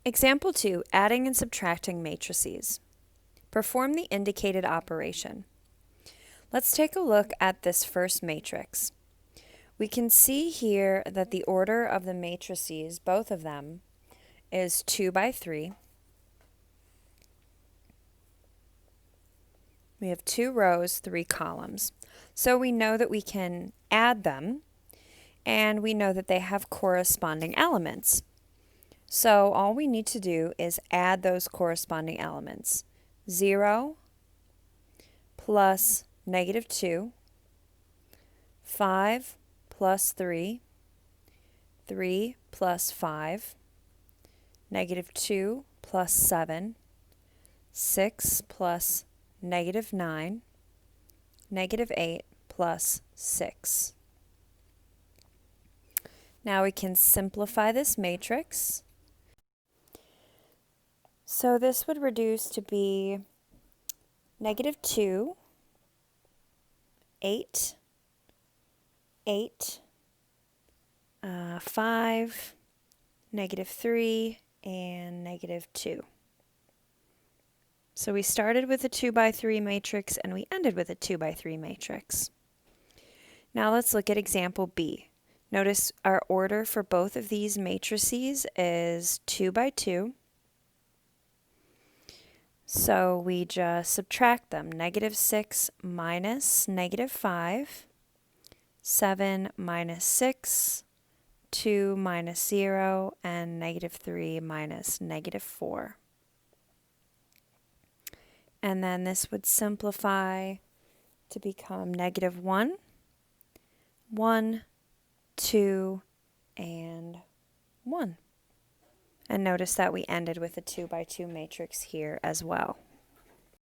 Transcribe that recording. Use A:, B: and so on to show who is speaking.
A: Example 2, adding and subtracting matrices. Perform the indicated operation. Let's take a look at this first matrix. We can see here that the order of the matrices, both of them, is 2 by 3. We have 2 rows, 3 columns. So we know that we can add them, and we know that they have corresponding elements. So all we need to do is add those corresponding elements. 0 plus -2, 5 plus 3, 3 plus 5, -2 plus 7, 6 plus -9, -8 plus 6. Now we can simplify this matrix. So this would reduce to be -2, 8, 8, 5, -3, and -2. So we started with a 2 by 3 matrix and we ended with a 2 by 3 matrix. Now let's look at example B. Notice our order for both of these matrices is 2 by 2. So we just subtract them. -6 minus -5, 7 minus 6, 2 minus 0, and -3 minus -4. And then this would simplify to become -1, 1, 2, and 1. And notice that we ended with a 2 by 2 matrix here as well.